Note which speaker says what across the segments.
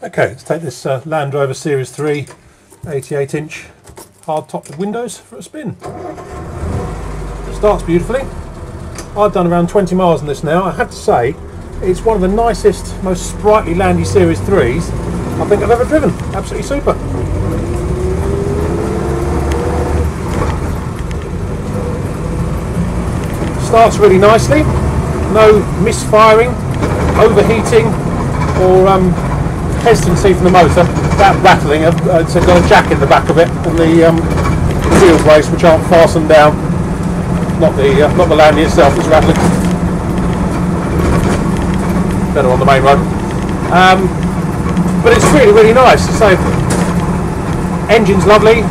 Speaker 1: Okay, let's take this Land Rover Series 3 88-inch hardtop with windows for a spin. It starts beautifully. I've done around 20 miles on this now. I have to say, it's one of the nicest, most sprightly Landy Series 3s I think I've ever driven. Absolutely super. Starts really nicely. No misfiring, overheating, or hesitancy from the motor. That rattling, it's got a jack in the back of it, and the wheel brace, which aren't fastened down. Not the Landy itself that's rattling. Better on the main road. But it's really nice. So, engine's lovely.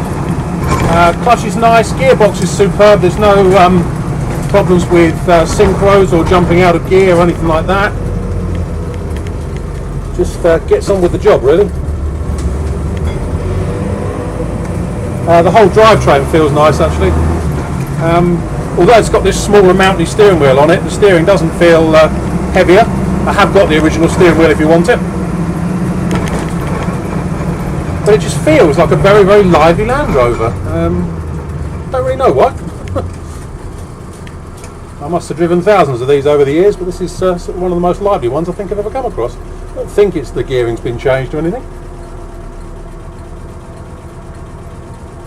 Speaker 1: Clutch is nice. Gearbox is superb. There's no problems with synchros or jumping out of gear or anything like that. Just gets on with the job, really. The whole drivetrain feels nice, actually. Although it's got this smaller mounty steering wheel on it, the steering doesn't feel heavier. I have got the original steering wheel if you want it. But it just feels like a very lively Land Rover. Don't really know why. I must have driven thousands of these over the years, but this is sort of one of the most lively ones I think I've ever come across. I don't think it's the gearing's been changed or anything.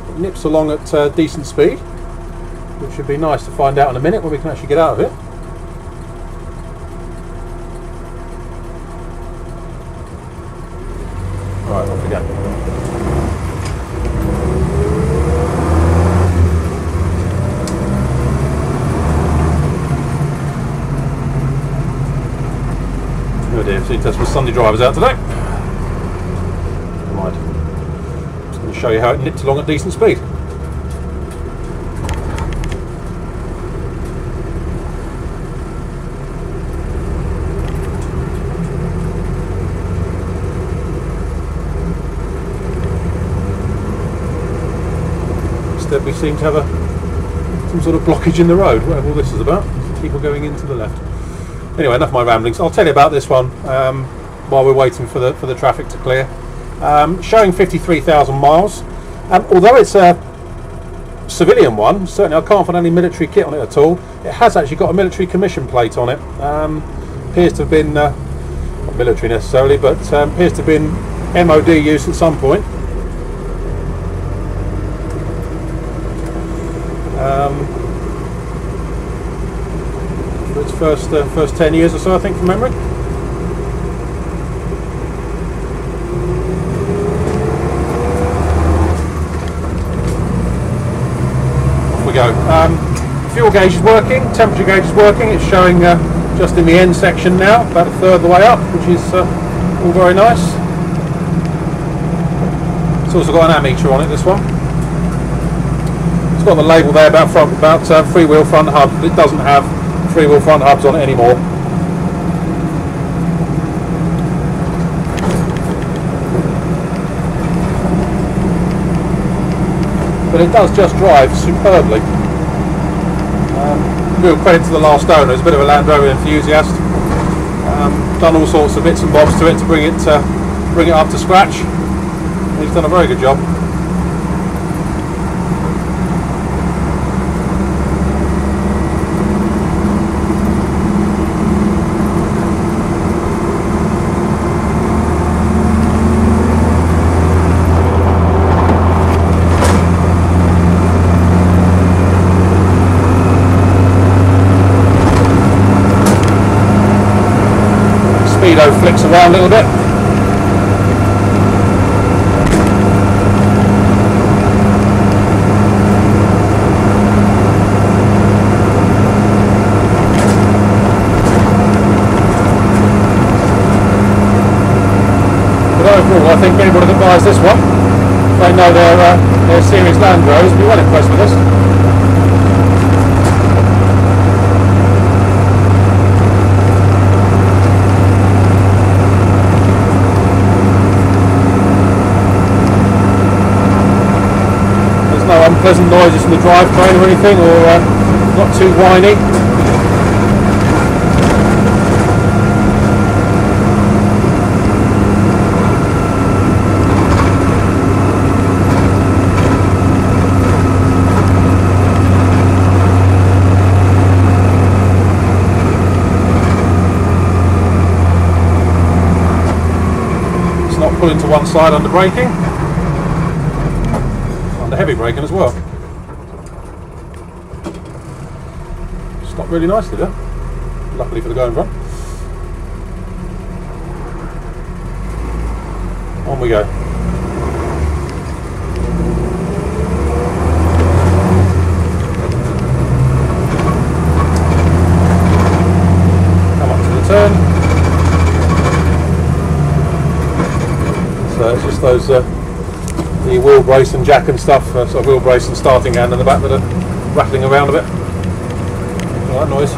Speaker 1: It nips along at decent speed, which should be nice to find out in a minute when we can actually get out of it. Right, off we go. Oh dear, see, that's for Sunday drivers out today. Never mind. Just going to show you how it nipped along at decent speed. Instead, we seem to have some sort of blockage in the road, whatever all this is about. People going into the left. Anyway, enough of my ramblings. I'll tell you about this one while we're waiting for the traffic to clear. Showing 53,000 miles. Although it's a civilian one, certainly I can't find any military kit on it at all. It has actually got a military commission plate on it. Appears to have been, not military necessarily, but appears to have been MOD use at some point. For its first 10 years or so, I think, from memory. Off we go. Fuel gauge is working, temperature gauge is working. It's showing just in the end section now, about a third of the way up, which is all very nice. It's also got an ammeter on it, this one. It's got the label there about freewheel front hub. It doesn't have freewheel front hubs on it anymore. But it does just drive superbly. Real credit to the last owner. He's a bit of a Land Rover enthusiast. Done all sorts of bits and bobs to it to bring it up to scratch. He's done a very good job. Speedo flicks around a little bit. But overall, I think anybody that buys this one, if they know their series Land Rovers, will be well impressed with this. Unpleasant noises from the drivetrain or anything, or not too whiny. pulling to one side under braking, under heavy braking as well. Stopped really nicely there, luckily for the going front. On we go. Come up to the turn. So it's just those the wheel brace and jack and stuff, so wheel brace and starting hand in the back that are rattling around a bit. All that noise.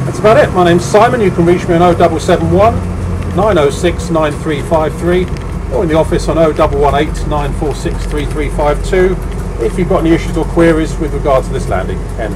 Speaker 1: That's about it. My name's Simon. You can reach me on 0771 906 9353 or in the office on 0118 946 3352 if you've got any issues or queries with regard to this landing end.